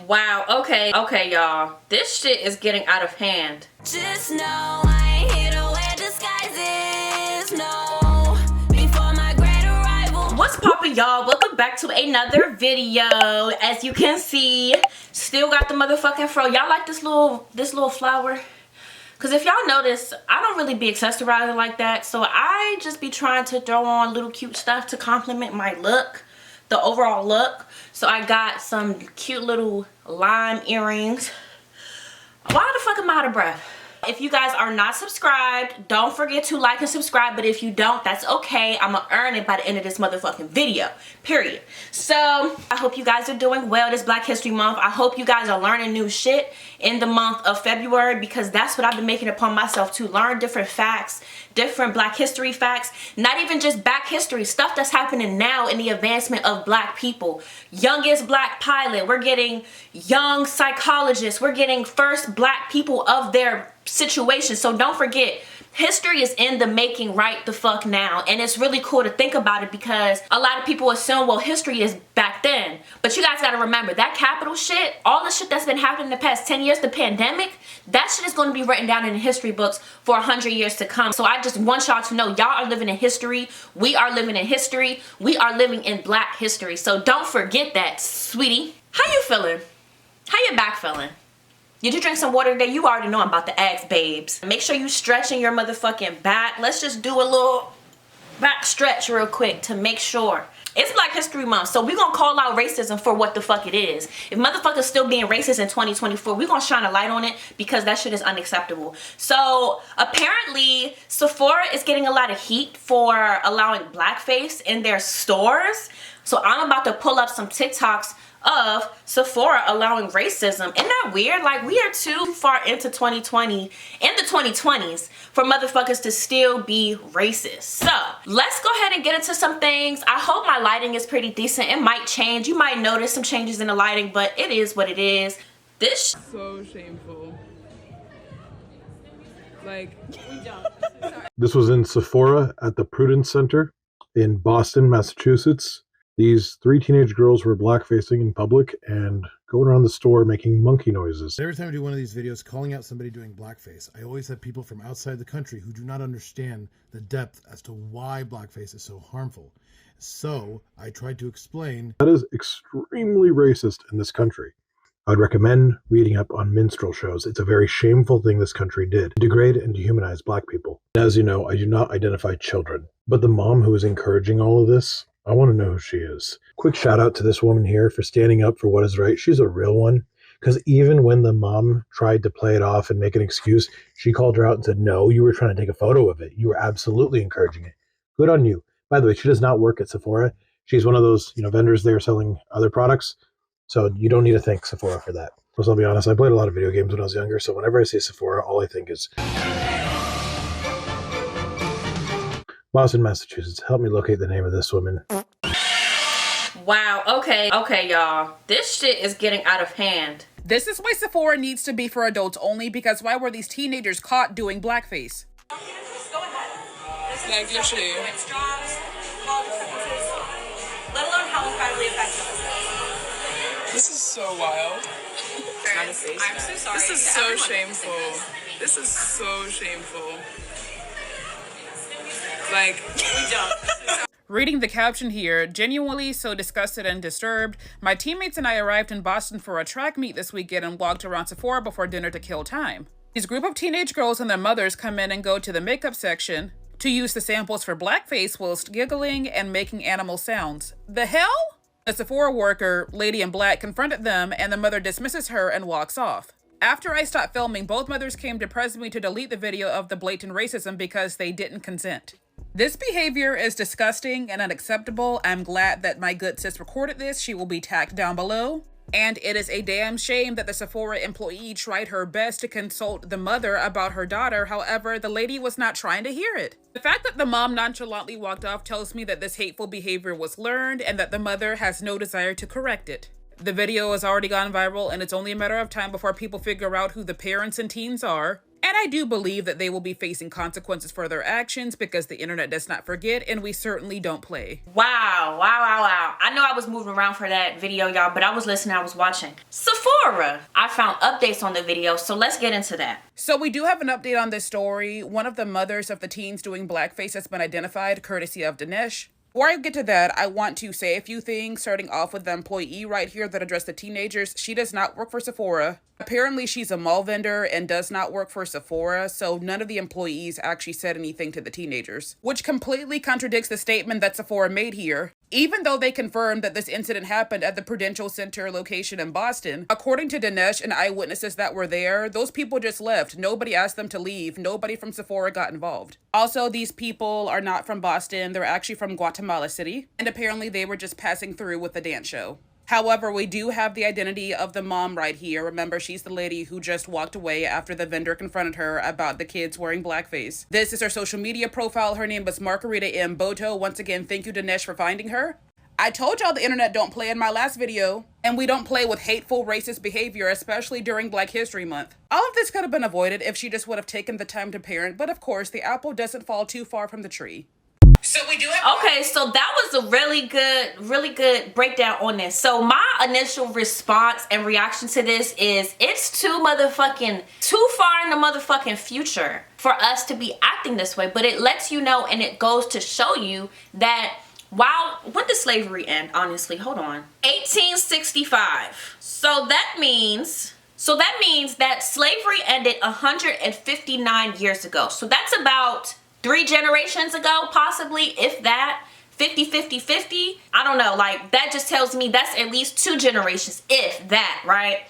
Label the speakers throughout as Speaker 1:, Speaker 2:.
Speaker 1: Wow, okay, y'all. This shit is getting out of hand.
Speaker 2: Just know I ain't here to wear disguises, no. Before my great arrival.
Speaker 1: What's poppin', y'all? Welcome back to another video. As you can see, still got the motherfucking fro. Y'all like this little flower? Cause if y'all notice, I don't really be accessorizing like that. So I just be trying to throw on little cute stuff to complement my look, the overall look. So I got some cute little lime earrings. Why the fuck am I out of breath? If you guys are not subscribed, don't forget to like and subscribe. But if you don't, that's okay. I'm gonna earn it by the end of this motherfucking video, period. So I hope you guys are doing well this Black History Month. I hope you guys are learning new shit in the month of February, because that's what I've been making upon myself, to learn different facts, different Black history facts, not even just back history, stuff that's happening now in the advancement of Black people. Youngest Black pilot, we're getting young psychologists, we're getting first Black people of their situation. So don't forget, history is in the making right the fuck now. And it's really cool to think about it, because a lot of people assume, well, history is back then. But you guys gotta remember, that capital shit, all the shit that's been happening in the past 10 years, the pandemic, that shit is gonna be written down in the history books for 100 years to come. So I just want y'all to know, y'all are living in history. We are living in history. We are living in Black history. So don't forget that, sweetie. How you feeling? How your back feeling? Did you drink some water today? You already know I'm about to ask, babes. Make sure you stretching your motherfucking back. Let's just do a little back stretch real quick to make sure. It's Black History Month, so we're gonna call out racism for what the fuck it is. If motherfuckers still being racist in 2024, we're gonna shine a light on it, because that shit is unacceptable. So apparently Sephora is getting a lot of heat for allowing blackface in their stores. So I'm about to pull up some TikToks of Sephora allowing racism. Isn't that weird? Like, we are too far into 2020, in the 2020s, for motherfuckers to still be racist. So let's go ahead and get into some things. I hope my lighting is pretty decent. It might change. You might notice some changes in the lighting, but it is what it is. This
Speaker 3: so shameful. Like, we don't.
Speaker 4: This was in Sephora at the Prudence Center in Boston, Massachusetts. These three teenage girls were blackfacing in public and going around the store making monkey noises.
Speaker 5: Every time I do one of these videos calling out somebody doing blackface, I always have people from outside the country who do not understand the depth as to why blackface is so harmful. So I tried to explain.
Speaker 4: That is extremely racist in this country. I'd recommend reading up on minstrel shows. It's a very shameful thing this country did, degrade and dehumanize Black people. As you know, I do not identify children, but the mom who is encouraging all of this, I want to know who she is. Quick shout out to this woman here for standing up for what is right. She's a real one, because even when the mom tried to play it off and make an excuse, she called her out and said, no, you were trying to take a photo of it. You were absolutely encouraging it. Good on you. By the way, she does not work at Sephora. She's one of those, vendors there selling other products. So you don't need to thank Sephora for that. Plus, I'll be honest, I played a lot of video games when I was younger. So whenever I see Sephora, all I think is Boston, Massachusetts. Help me locate the name of this woman.
Speaker 1: Wow, okay, y'all. This shit is getting out of hand.
Speaker 3: This is why Sephora needs to be for adults only, because why were these teenagers caught doing blackface?
Speaker 1: Go ahead.
Speaker 3: Like, literally.
Speaker 1: Let alone how incredibly effective.
Speaker 3: This is so wild.
Speaker 1: Honestly, I'm so sorry.
Speaker 3: This is so shameful. This is so shameful. Like, we don't. Reading the caption here, genuinely so disgusted and disturbed, my teammates and I arrived in Boston for a track meet this weekend and walked around Sephora before dinner to kill time. These group of teenage girls and their mothers come in and go to the makeup section to use the samples for blackface whilst giggling and making animal sounds. The hell? A Sephora worker, lady in black, confronted them and the mother dismisses her and walks off. After I stopped filming, both mothers came to press me to delete the video of the blatant racism because they didn't consent. This behavior is disgusting and unacceptable. I'm glad that my good sis recorded this. She will be tagged down below. And it is a damn shame that the Sephora employee tried her best to consult the mother about her daughter. However, the lady was not trying to hear it. The fact that the mom nonchalantly walked off tells me that this hateful behavior was learned and that the mother has no desire to correct it. The video has already gone viral, and it's only a matter of time before people figure out who the parents and teens are. And I do believe that they will be facing consequences for their actions because the internet does not forget and we certainly don't play.
Speaker 1: Wow. I know I was moving around for that video, y'all, but I was listening, I was watching. Sephora. I found updates on the video, so let's get into that.
Speaker 3: So we do have an update on this story. One of the mothers of the teens doing blackface has been identified, courtesy of Dinesh. Before I get to that, I want to say a few things, starting off with the employee right here that addressed the teenagers. She does not work for Sephora. Apparently, she's a mall vendor and does not work for Sephora, so none of the employees actually said anything to the teenagers, which completely contradicts the statement that Sephora made here. Even though they confirmed that this incident happened at the Prudential Center location in Boston, according to Dinesh and eyewitnesses that were there, those people just left. Nobody asked them to leave. Nobody from Sephora got involved. Also, these people are not from Boston. They're actually from Guatemala City, and apparently they were just passing through with the dance show. However, we do have the identity of the mom right here. Remember, she's the lady who just walked away after the vendor confronted her about the kids wearing blackface. This is her social media profile. Her name was Margarita M. Boto. Once again, thank you, Dinesh, for finding her. I told y'all the internet don't play in my last video, and we don't play with hateful, racist behavior, especially during Black History Month. All of this could have been avoided if she just would have taken the time to parent, but of course, the apple doesn't fall too far from the tree. So we do have—
Speaker 1: Okay, so that was a really good breakdown on this. So my initial response and reaction to this is it's too far in the motherfucking future for us to be acting this way. But it lets you know, and it goes to show you that when did slavery end? Honestly, hold on. 1865. So that means that slavery ended 159 years ago. So that's about 3 generations ago, possibly, if that. 50. I don't know, like, that just tells me that's at least 2 generations, if that, right?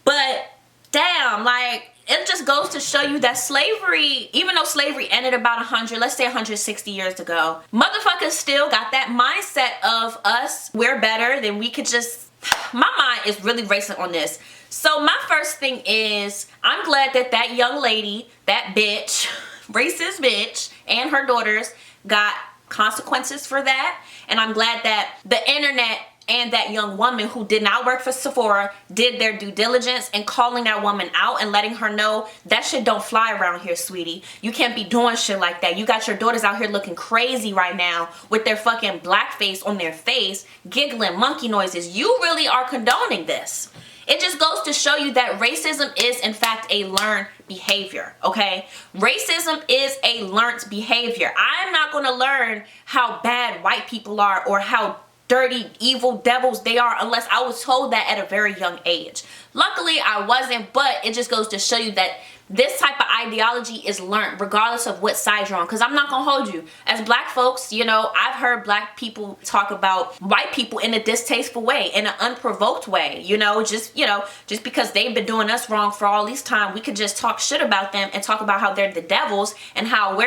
Speaker 1: But damn, like, it just goes to show you that slavery, even though slavery ended about 160 years ago, motherfuckers still got that mindset of us, we're better, then we could just, my mind is really racing on this. So my first thing is, I'm glad that young lady, that bitch, racist bitch, and her daughters got consequences for that. And I'm glad that the internet and that young woman who did not work for Sephora did their due diligence and calling that woman out and letting her know that shit don't fly around here, sweetie. You can't be doing shit like that. You got your daughters out here looking crazy right now with their fucking blackface on their face, giggling monkey noises. You really are condoning this. It just goes to show you that racism is, in fact, a learned behavior, okay? Racism is a learned behavior. I'm not going to learn how bad white people are or how dirty, evil devils they are unless I was told that at a very young age. Luckily, I wasn't, but it just goes to show you that this type of ideology is learned regardless of what side you're on. Because I'm not going to hold you. As black folks, you know, I've heard black people talk about white people in a distasteful way, in an unprovoked way. You know, just because they've been doing us wrong for all this time, we could just talk shit about them and talk about how they're the devils and how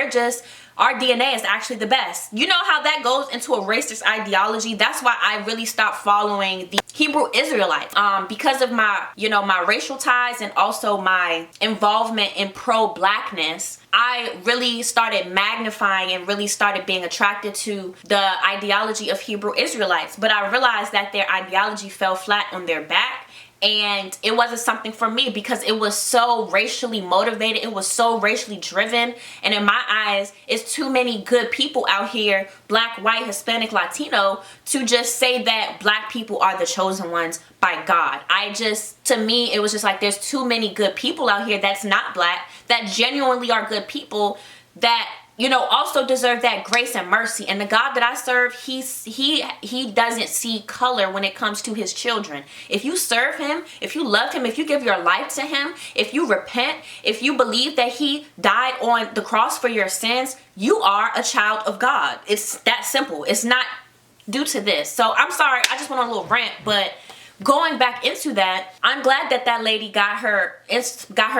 Speaker 1: our DNA is actually the best. You know how that goes into a racist ideology? That's why I really stopped following the Hebrew Israelites. Because of my racial ties and also my involvement in pro-blackness, I really started magnifying and really started being attracted to the ideology of Hebrew Israelites. But I realized that their ideology fell flat on their back. And it wasn't something for me because it was so racially motivated. It was so racially driven. And in my eyes, it's too many good people out here, black, white, Hispanic, Latino, to just say that black people are the chosen ones by God. To me, it was just like there's too many good people out here that's not black, that genuinely are good people, that also deserve that grace and mercy. And the God that I serve, he doesn't see color when it comes to his children. If you serve him, if you love him, if you give your life to him, if you repent, if you believe that he died on the cross for your sins, you are a child of God. It's that simple. It's not due to this. So I'm sorry, I just went on a little rant, but going back into that, I'm glad that lady got her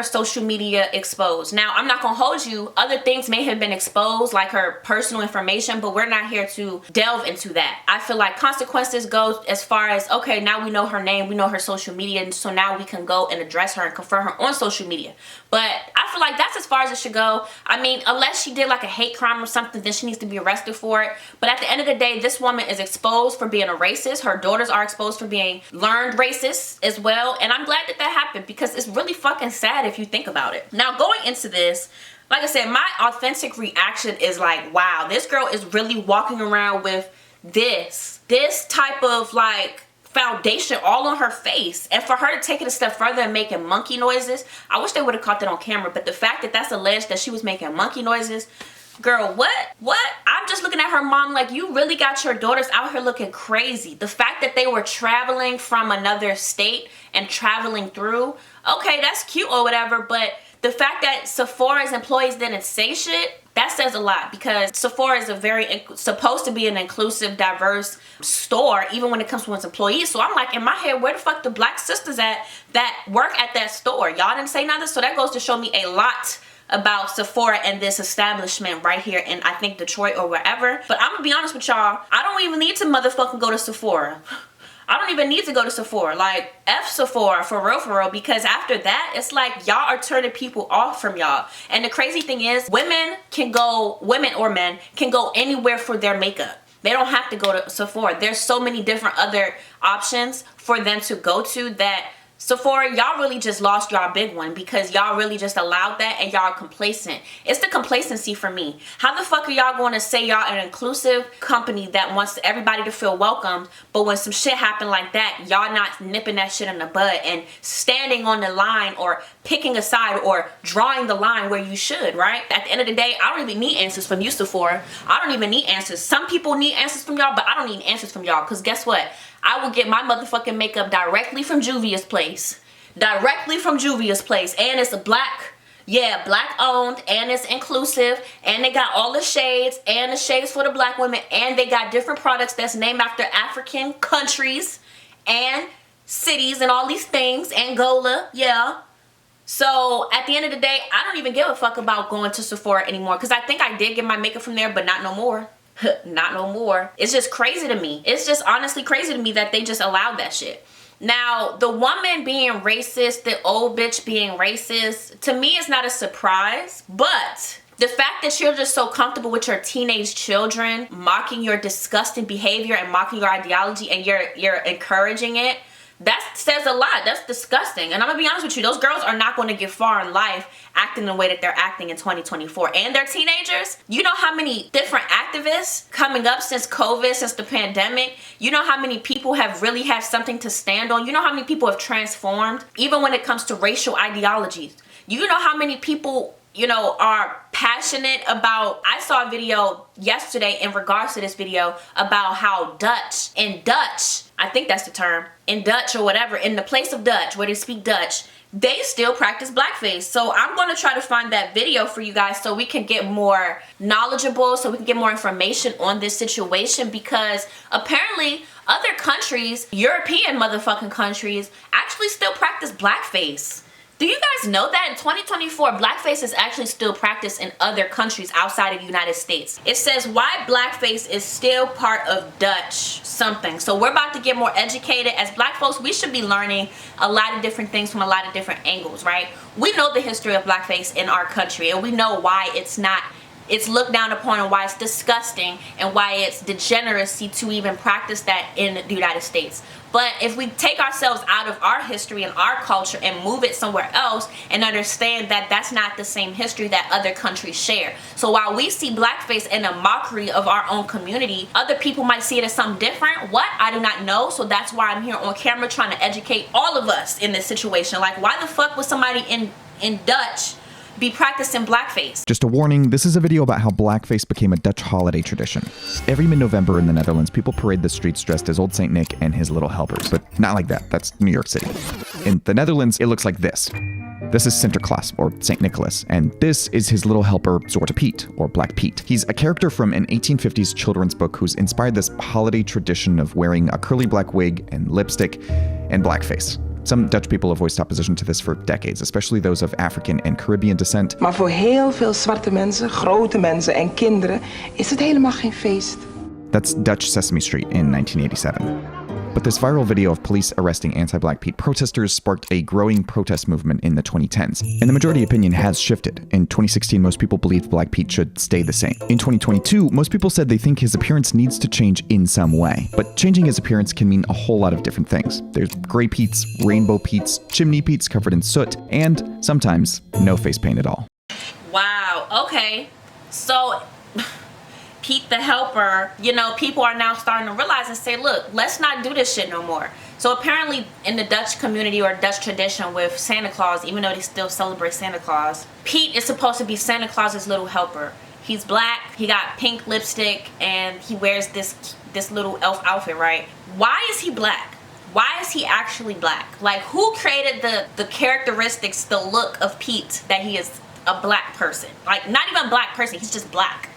Speaker 1: social media exposed. Now, I'm not gonna hold you. Other things may have been exposed, like her personal information, but we're not here to delve into that. I feel like consequences go as far as, okay, now we know her name, we know her social media, and so now we can go and address her and confront her on social media. But I feel like that's as far as it should go. I mean, unless she did like a hate crime or something, then she needs to be arrested for it. But at the end of the day, this woman is exposed for being a racist. Her daughters are exposed for being learned turned racist as well. And I'm glad that that happened because it's really fucking sad if you think about it. Now, going into this, like I said, my authentic reaction is like, wow, this girl is really walking around with this type of like foundation all on her face. And for her to take it a step further and making monkey noises, I wish they would have caught that on camera, but the fact that that's alleged that she was making monkey noises, girl, what? I'm just looking at her mom like, you really got your daughters out here looking crazy. The fact that they were traveling from another state and traveling through, okay, that's cute or whatever, but the fact that Sephora's employees didn't say shit, that says a lot, because Sephora is supposed to be an inclusive, diverse store, even when it comes to its employees. So I'm like, in my head, where the fuck the black sisters at that work at that store? Y'all didn't say nothing. So that goes to show me a lot about Sephora and this establishment right here in, I think, Detroit or wherever. But I'm gonna be honest with y'all, I don't even need to motherfucking go to Sephora. I don't even need to go to Sephora. Like, F Sephora, for real, because after that, it's like y'all are turning people off from y'all. And the crazy thing is, women or men can go anywhere for their makeup. They don't have to go to Sephora. There's so many different other options for them to go to that Sephora, y'all really just lost y'all big one, because y'all really just allowed that and y'all are complacent. It's the complacency for me. How the fuck are y'all going to say y'all an inclusive company that wants everybody to feel welcomed, but when some shit happen like that, y'all not nipping that shit in the bud and standing on the line or picking a side or drawing the line where you should, right? At the end of the day, I don't even need answers from you, Sephora. I don't even need answers. Some people need answers from y'all, but I don't need answers from y'all, because guess what? I will get my motherfucking makeup directly from Juvia's Place. Directly from Juvia's Place. And it's a black owned, and it's inclusive, and they got all the shades, and the shades for the black women, and they got different products that's named after African countries and cities and all these things. Angola, yeah. So at the end of the day, I don't even give a fuck about going to Sephora anymore, because I think I did get my makeup from there, but not no more. Not no more. It's just crazy to me. It's just honestly crazy to me that they just allowed that shit. Now, the woman being racist, the old bitch being racist, to me it's not a surprise, but the fact that you're just so comfortable with your teenage children mocking your disgusting behavior and mocking your ideology, and you're encouraging it, that says a lot. That's disgusting. And I'm gonna be honest with you, those girls are not going to get far in life acting the way that they're acting in 2024. And they're teenagers. You know how many different activists coming up since COVID, since the pandemic? You know how many people have really had something to stand on? You know how many people have transformed, even when it comes to racial ideologies? You know how many people, you know, are passionate about, I saw a video yesterday in regards to this video about how in Dutch, I think that's the term, in Dutch or whatever, in the place of Dutch, where they speak Dutch, they still practice blackface. So I'm going to try to find that video for you guys so we can get more knowledgeable, so we can get more information on this situation, because apparently other countries, European motherfucking countries, actually still practice blackface. Do you guys know that in 2024, blackface is actually still practiced in other countries outside of the United States? It says why blackface is still part of Dutch something. So we're about to get more educated. As black folks, we should be learning a lot of different things from a lot of different angles, right? We know the history of blackface in our country, and we know why it's looked down upon, and why it's disgusting, and why it's degeneracy to even practice that in the United States. But if we take ourselves out of our history and our culture and move it somewhere else, and understand that that's not the same history that other countries share. So while we see blackface in a mockery of our own community, other people might see it as something different. What? I do not know. So that's why I'm here on camera trying to educate all of us in this situation. Like, why the fuck would somebody in Dutch be practicing blackface?
Speaker 6: Just a warning, this is a video about how blackface became a Dutch holiday tradition. Every mid-November in the Netherlands, people parade the streets dressed as Old Saint Nick and his little helpers, but not like that. That's New York City. In the Netherlands, it looks like this. This is Sinterklaas, or St. Nicholas, and this is his little helper, Zwarte Piet, or Black Pete. He's a character from an 1850s children's book who's inspired this holiday tradition of wearing a curly black wig and lipstick and blackface. Some Dutch people have voiced opposition to this for decades, especially those of African and Caribbean descent.
Speaker 7: Maar voor heel veel zwarte mensen, grote mensen en kinderen is het helemaal geen feest.
Speaker 6: That's Dutch Sesame Street in 1987. But this viral video of police arresting anti-Black Pete protesters sparked a growing protest movement in the 2010s, and the majority opinion has shifted. In 2016, most people believed Black Pete should stay the same. In 2022, most people said they think his appearance needs to change in some way. But changing his appearance can mean a whole lot of different things. There's gray Pete's, rainbow Pete's, chimney Pete's covered in soot, and sometimes no face paint at all.
Speaker 1: Wow, okay. So Pete the Helper, you know, people are now starting to realize and say, look, let's not do this shit no more. So apparently in the Dutch community or Dutch tradition with Santa Claus, even though they still celebrate Santa Claus, Pete is supposed to be Santa Claus's little helper. He's black, he got pink lipstick, and he wears this little elf outfit, right? Why is he black? Why is he actually black? Like, who created the characteristics, the look of Pete, that he is a black person? Like, not even a black person, he's just black.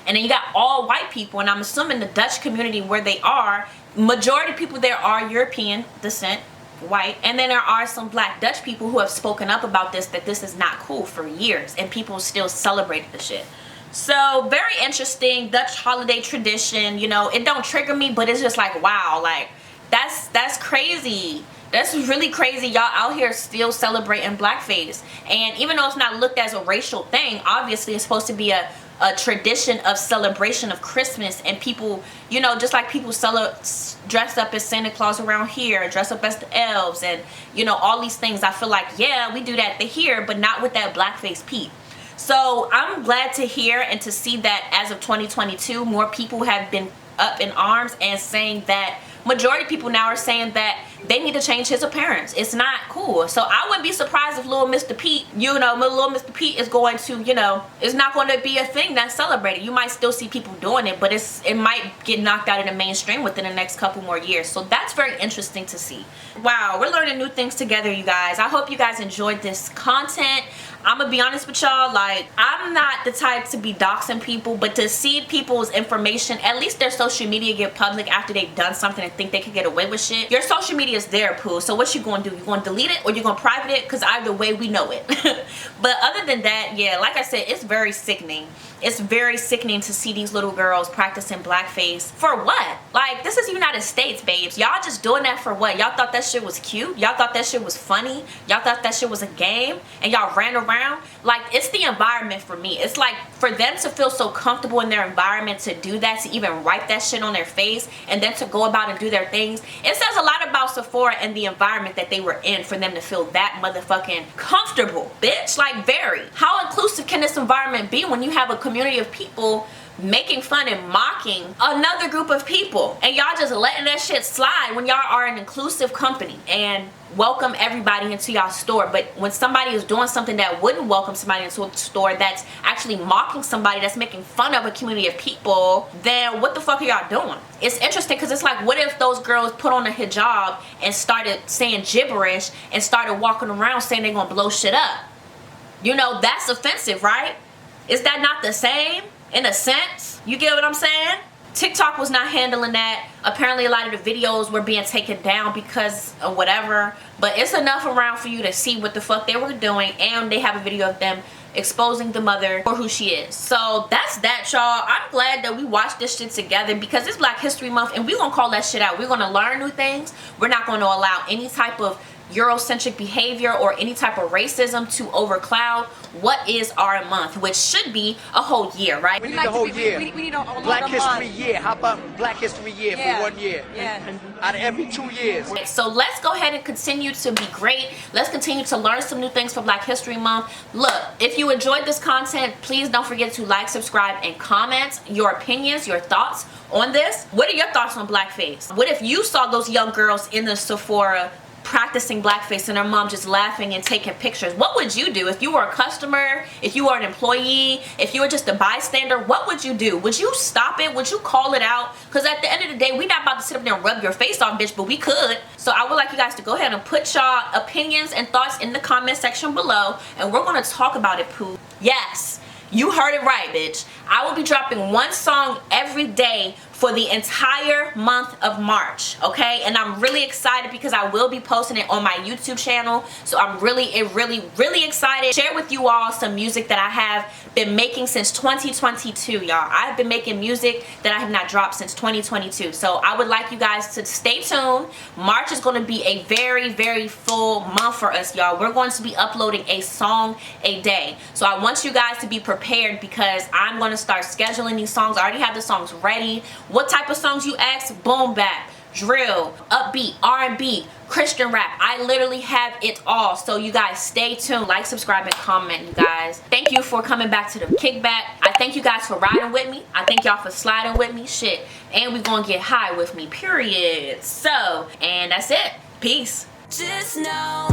Speaker 1: And then you got all white people, and I'm assuming the Dutch community where they are, majority of people there are European descent, white, and then there are some black Dutch people who have spoken up about this, that this is not cool for years, and people still celebrate the shit. So very interesting Dutch holiday tradition. You know, it don't trigger me, but it's just like, wow, like that's crazy. That's really crazy. Y'all out here still celebrating blackface, and even though it's not looked as a racial thing, obviously it's supposed to be a tradition of celebration of Christmas, and people, you know, just like people dress up as Santa Claus around here, dress up as the elves, and you know, all these things. I feel like, yeah, we do that here, but not with that blackface Pete. So I'm glad to hear and to see that as of 2022, more people have been up in arms and saying that, majority of people now are saying that they need to change his appearance. It's not cool. So I wouldn't be surprised if little Mr. Pete, you know, little Mr. Pete is going to, you know, it's not going to be a thing that's celebrated. You might still see people doing it, but it might get knocked out of the mainstream within the next couple more years. So that's very interesting to see. Wow, we're learning new things together, you guys. I hope you guys enjoyed this content. I'm gonna be honest with y'all, like, I'm not the type to be doxing people, but to see people's information, at least their social media, get public after they've done something and think they can get away with shit. Your social media is there, poo. So what you gonna do? You gonna delete it or you gonna private it? Because either way, we know it. But other than that, yeah, like I said, it's very sickening. It's very sickening to see these little girls practicing blackface. For what? Like, this is United States, babes. Y'all just doing that for what? Y'all thought that shit was cute? Y'all thought that shit was funny? Y'all thought that shit was a game? And y'all ran around? Like, it's the environment for me. It's like, for them to feel so comfortable in their environment to do that, to even wipe that shit on their face, and then to go about and do their things. It says a lot about Sephora and the environment that they were in for them to feel that motherfucking comfortable, bitch. Like, very. How inclusive can this environment be when you have a community of people making fun and mocking another group of people, and y'all just letting that shit slide when y'all are an inclusive company and welcome everybody into y'all store? But when somebody is doing something that wouldn't welcome somebody into a store, that's actually mocking somebody, that's making fun of a community of people, then what the fuck are y'all doing? It's interesting because it's like, what if those girls put on a hijab and started saying gibberish and started walking around saying they're gonna blow shit up? You know, that's offensive, right? Is that not the same in a sense? You get what I'm saying? TikTok was not handling that. Apparently a lot of the videos were being taken down because of whatever, but it's enough around for you to see what the fuck they were doing, and they have a video of them exposing the mother for who she is. So that's that, y'all. I'm glad that we watched this shit together because it's Black History Month, and we're gonna call that shit out. We're gonna learn new things. We're not gonna allow any type of Eurocentric behavior or any type of racism to overcloud what is our month, which should be a whole year, right?
Speaker 8: We need a whole year. We need a Black History Year. How about Black History Year for 1 year? Yeah. Out of every 2 years.
Speaker 1: So let's go ahead and continue to be great. Let's continue to learn some new things for Black History Month. Look, if you enjoyed this content, please don't forget to like, subscribe, and comment your opinions, your thoughts on this. What are your thoughts on blackface? What if you saw those young girls in the Sephora practicing blackface and their mom just laughing and taking pictures? What would you do if you were a customer, if you were an employee, if you were just a bystander? What would you do? Would you stop it? Would you call it out? Because at the end of the day, we're not about to sit up there and rub your face off, bitch, but we could. So I would like you guys to go ahead and put y'all opinions and thoughts in the comment section below, and we're going to talk about it, poo. Yes, you heard it right, bitch. I will be dropping one song every day for the entire month of March, okay? And I'm really excited because I will be posting it on my YouTube channel. So I'm really excited. Share with you all some music that I have been making since 2022, y'all. I've been making music that I have not dropped since 2022. So I would like you guys to stay tuned. March is going to be a very full month for us, y'all. We're going to be uploading a song a day. So I want you guys to be prepared because I'm going to start scheduling these songs. I already have the songs ready. What type of songs you ask? Boom bap, drill, upbeat, R&B, Christian rap. I literally have it all. So you guys stay tuned. Like, subscribe, and comment, you guys. Thank you for coming back to the kickback. I thank you guys for riding with me. I thank y'all for sliding with me. Shit. And we gonna get high with me, period. So, and that's it. Peace.
Speaker 2: Just know